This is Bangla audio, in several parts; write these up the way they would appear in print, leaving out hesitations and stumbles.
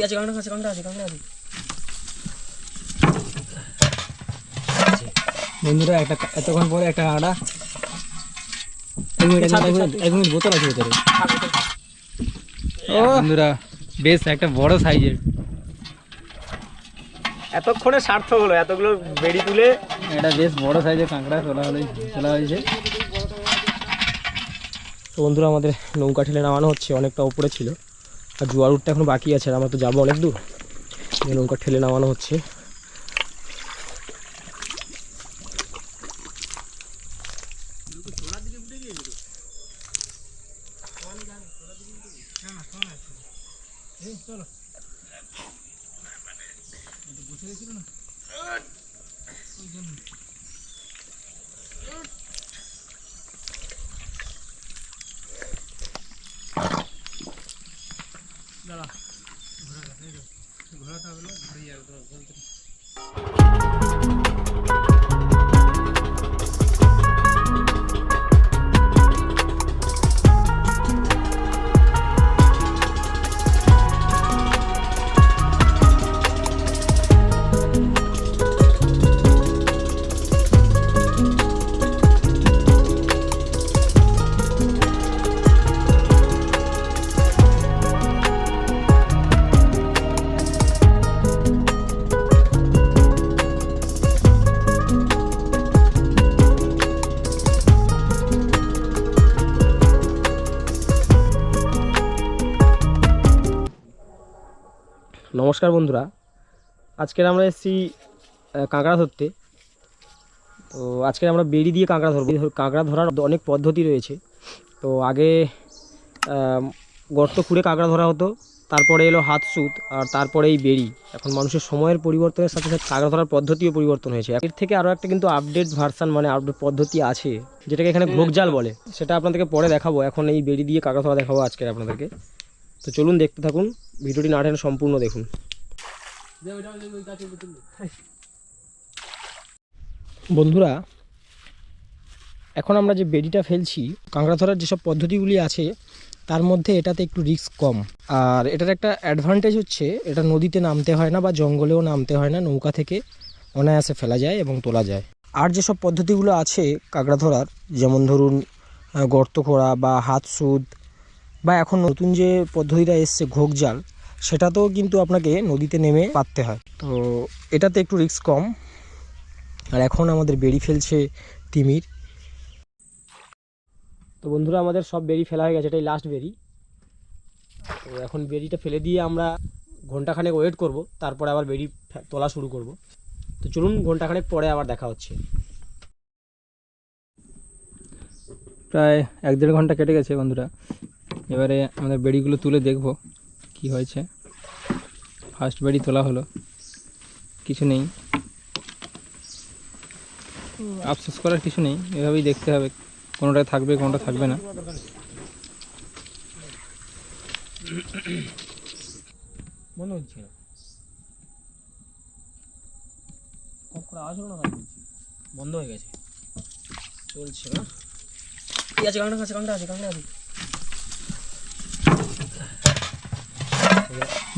আছে কাঁকড়া আছে কাঁকড়া আছে কাঁকড়া আছে বন্ধুরা। একটা এতক্ষণ পরে একটা কাঁকড়া। এক মিনিট বোতল আছে ভেতরে। ও বন্ধুরা বেশ একটা বড় সাইজের। এতক্ষণে সার্থক হলো, এতগুলো বেড়ি তুলে এটা বেশ বড় সাইজের কাঁকড়া তোলা হয়েছে। তো বন্ধুরা আমাদের নৌকা ঠেলে নামানো হচ্ছে, অনেকটা উপরে ছিল আর জোয়ার উঠতে এখন বাকি আছে, আর আমরা তো যাবো অনেক দূর। নৌকা ঠেলে নামানো হচ্ছে। নমস্কার বন্ধুরা, আজকের আমরা এসেছি কাঁকড়া ধরতে। তো আজকে আমরা বেড়ি দিয়ে কাঁকড়া ধরবো। কাঁকড়া ধরার অনেক পদ্ধতি রয়েছে। তো আগে গর্ত খুঁড়ে কাঁকড়া ধরা হতো, তারপরে এলো হাত সুত, আর তারপরে এই বেড়ি। এখন মানুষের সময়ের পরিবর্তনের সাথে সাথে কাঁকড়া ধরার পদ্ধতিও পরিবর্তন হয়েছে। এর থেকে আরও একটা কিন্তু আপডেট ভার্সান মানে আপডেট পদ্ধতি আছে, যেটাকে এখানে ঘোক জাল বলে। সেটা আপনাদেরকে পরে দেখাবো। এখন এই বেড়ি দিয়ে কাঁকড়া ধরা দেখাবো আজকে আপনাদেরকে। তো চলুন দেখতে থাকুন, ভিডিওটি না টেনে সম্পূর্ণ দেখুন। বন্ধুরা এখন আমরা যে বেড়িটা ফেলছি, কাঁকড়া ধরার যেসব পদ্ধতিগুলি আছে তার মধ্যে এটাতে একটু রিস্ক কম। আর এটার একটা অ্যাডভান্টেজ হচ্ছে এটা নদীতে নামতে হয় না বা জঙ্গলেও নামতে হয় না, নৌকা থেকে অনায়াসে ফেলা যায় এবং তোলা যায়। আর যেসব পদ্ধতিগুলো আছে কাঁকড়া ধরার, যেমন ধরুন গর্ত খোঁড়া বা হাত সুদ, বা এখন নতুন যে পদ্ধতিটা এসছে ঘোক জাল, সেটাতেও কিন্তু আপনাকে নদীতে নেমে পাততে হয়। তো এটাতে একটু রিস্ক কম। আর এখন আমাদের বেড়ি ফেলছে তিমির। তো বন্ধুরা আমাদের সব বেড়ি ফেলা হয়ে গেছে, এটাই লাস্ট বেড়ি। তো এখন বেড়িটা ফেলে দিয়ে আমরা ঘন্টাখানেক ওয়েট করব, তারপরে আবার বেড়ি তোলা শুরু করব। তো চলুন ঘন্টাখানেক পরে আবার দেখা হচ্ছে। প্রায় 1-1.5 ঘন্টা কেটে গেছে বন্ধুরা। এবারে আমাদের বেড়িগুলো তুলে দেখব কি হয়েছে। ফার্স্ট বেড়ি তোলা হলো, কিছু নেই, আফসোস করার কিছু নেই, এভাবেই দেখতে হবে, কোনোটা থাকবে কোনোটা থাকবে না। মনে হচ্ছে বন্ধ হয়ে গেছে, চলছে না। ঠিক আছে, কাঁকড়া আছে কাঁকড়া আছে কাঁকড়া আছে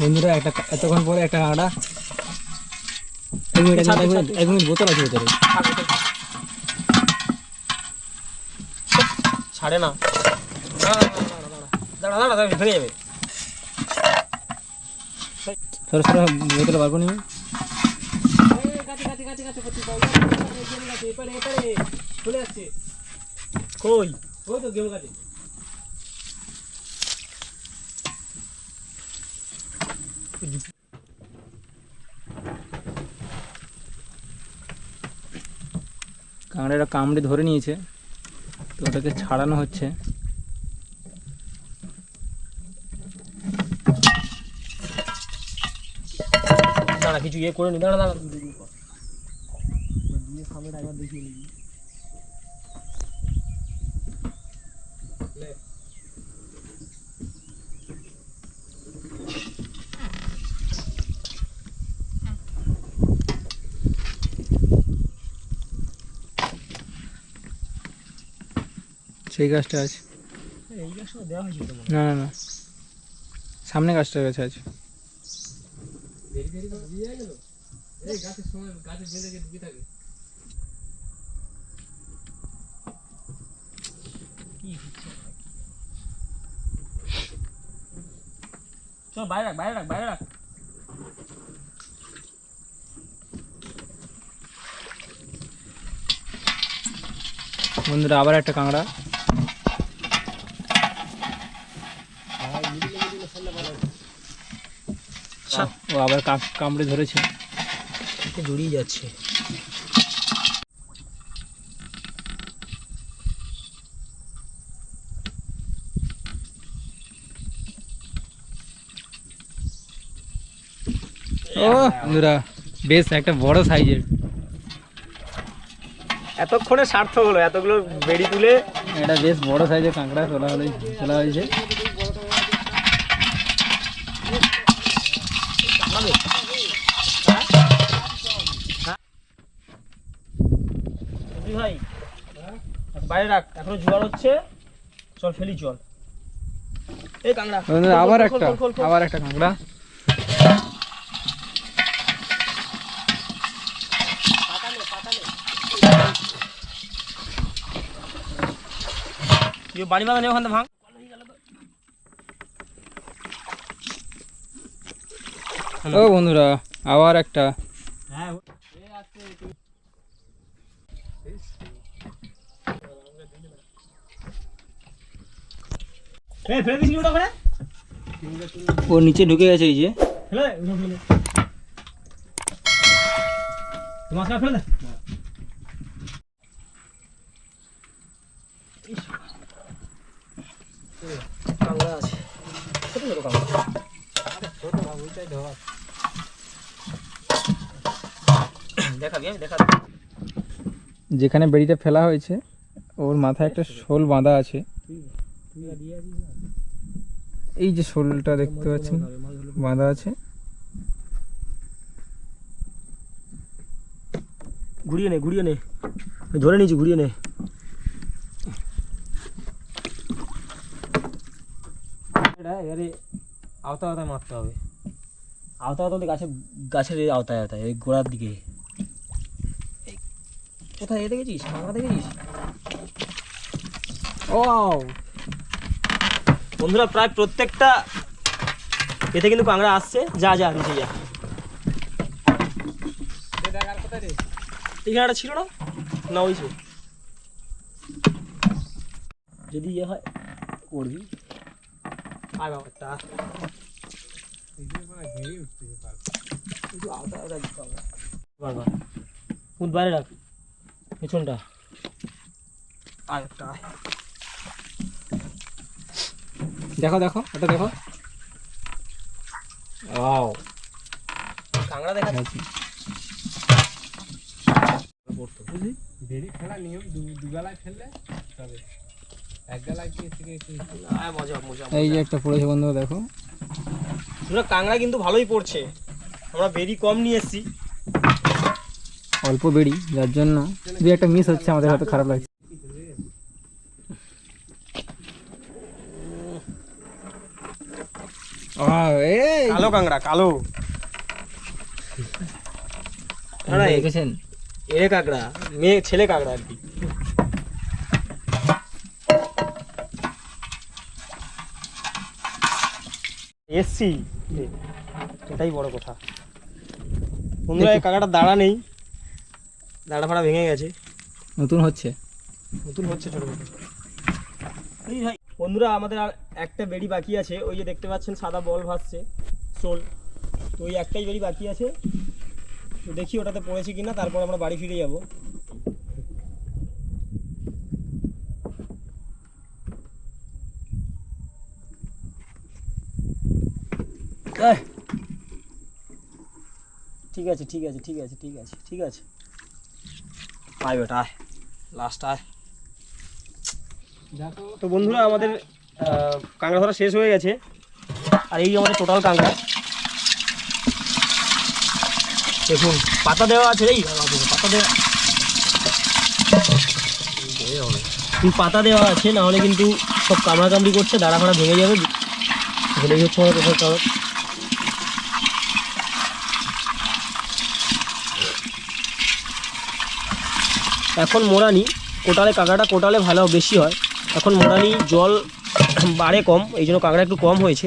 বন্ধুরা। একটা এতক্ষণ পরে একটা কাঁকড়া। এক মিনিট বোতল আছে ভেতরে, ছাড়ে না। দাঁড়া দাঁড়া দাঁড়া ভেঙে যাবে। সরো সরো বোতলে বার করে নেবে। চলে আসছে কই ওই তো গেম কাটে। কাঁকড়াটা কামড়ে ধরে নিয়েছে, তো ওটাকে ছাড়ানো হচ্ছে। দাঁড়া কিছু ইয়ে করে নি, দাঁড়া দাঁড়া দিয়ে সামনে একবার দেখিয়ে নিবি। সেই গাছটা আছে, এই গাছটা দেওয়া হয়েছিল। না না না, সামনে গাছটার কাছে আছে। চল বাইরে রাখ, বাইরে রাখ, বাইরে রাখ। বন্ধুরা আবার একটা কাঁকড়া। ও আবার কামড়ে ধরেছে, জড়িয়ে যাচ্ছে। ও বন্ধুরা বেশ একটা বড় সাইজের। এতক্ষণে সার্থক হলো, এতগুলো বেড়ি তুলে এটা বেশ বড় সাইজের কাঁকড়া তোলা হয়েছে। ভাই বাইরে রাখ, এখনো জোয়ার হচ্ছে, চল ফেলি চল। এই কাঁকড়া আবার একটা কাঁকড়া। বাড়ি মাথা নেই, ওখানে ভাঙ। ও বন্ধুরা আবার একটা। হ্যাঁ ফেলে দিস ওটা করে, ও নিচে ঢুকে গেছে। এই যে ফেলে মাছটা ফেলে দে। কাঁকড়া আছে, ছোট ছোট কাঁকড়া। দেখাবি, আমি দেখাবি। যেখানে বেড়িটা ফেলা হয়েছে ওর মাথায় একটা শোল বাঁধা আছে। এই যে শোলটা দেখতে পাচ্ছেন বাঁধা আছে। ঘুরিয়ে নে, ঘুরিয়ে নে, ধরে নিয়েছি, ঘুরিয়ে নে। এবারে আওতা আওতায় মারতে হবে, আওতা আওতা গাছের আওতায় আওতায়, এই গোড়ার দিকে। কোথায় দেখেছিস কাঁকড়া দেখেছিস? ও বন্ধুরা প্রায় প্রত্যেকটা এতে কিন্তু কাঁকড়া আসছে। যা যা নিচে যা। এখানে একটা ছিল না, না ওইছে। যদি ইয়ে হয় করবি। আর ব্যাপারটা ফুট বাইরে রাখ, পেছনটা। আয় একটা আয়, দেখো দেখো এটা দেখো। ওয়াও কাঁকড়া দেখা যাচ্ছে। বুঝলি বেরি খেলা নিয়ম, দুবেলায় ফেললে তবে এক বেলায় কি থেকে মজা মজা। এই যে একটা পড়েছে বন্ধু দেখো। পুরো কাঁকড়া কিন্তু ভালোই পড়ছে, আমরা বেরি কম নিয়ে এসেছি, অল্প বেড়ি, যার জন্য দুই একটা মিস হচ্ছে, আমাদের হয়তো খারাপ লাগছে। কালো কাঁকড়া, কালো দেখেছেন? এরে কাঁকড়া, মেয়ে ছেলে কাঁকড়া আর কি। এসছি, এটাই বড় কথা। বন্ধুরা এই কাঁকড়াটা দাঁড়া নেই, দাঁড়া ফাড়া ভেঙে গেছে, নতুন হচ্ছে ছোট ছোট। ভাই বন্ধুরা আমাদের আর একটা বেড়ি বাকি আছে, ওই যে দেখতে পাচ্ছেন সাদা বল ভাসছে, শোল। তো ওই একটাই বেড়ি বাকি আছে, তো দেখি ওটাতে পড়েছে কিনা, তারপর আমরা বাড়ি ফিরে যাব। ঠিক আছে ঠিক আছে ঠিক আছে ঠিক আছে ঠিক আছে, আয় বেটা আয়, লাস্ট আয়। তো বন্ধুরা আমাদের কাঁকড়া ধরা শেষ হয়ে গেছে, আর এই আমাদের টোটাল কাঁকড়া দেখুন। পাতা দেওয়া আছে, এই পাতা দেওয়া, পাতা দেওয়া আছে, নাহলে কিন্তু সব কামড়া কামড়ি করছে, দাঁড়া ফাড়া ভেঙে যাবে। ভেঙে হচ্ছে আমাদের টোটাল কাঁকড়া। এখন মোরানি, কোটালে কাঁকড়াটা কোটালে ভালো বেশি হয়, এখন মোরানি জল বাড়ে কম, এই জন্য কাঁকড়া একটু কম হয়েছে।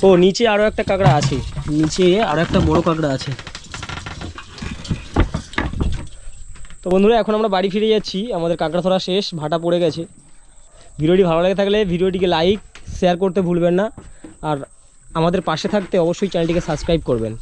ও নিচে আরও একটা কাঁকড়া আছে, নিচে আরও একটা বড় কাঁকড়া আছে। তো বন্ধুরা এখন আমরা বাড়ি ফিরে যাচ্ছি, আমাদের কাঁকড়া ধরা শেষ, ভাটা পড়ে গেছে। ভিডিওটি ভালো লাগে থাকলে ভিডিওটিকে লাইক শেয়ার করতে ভুলবেন না, আর আমাদের পাশে থাকতে অবশ্যই চ্যানেলটিকে সাবস্ক্রাইব করবেন।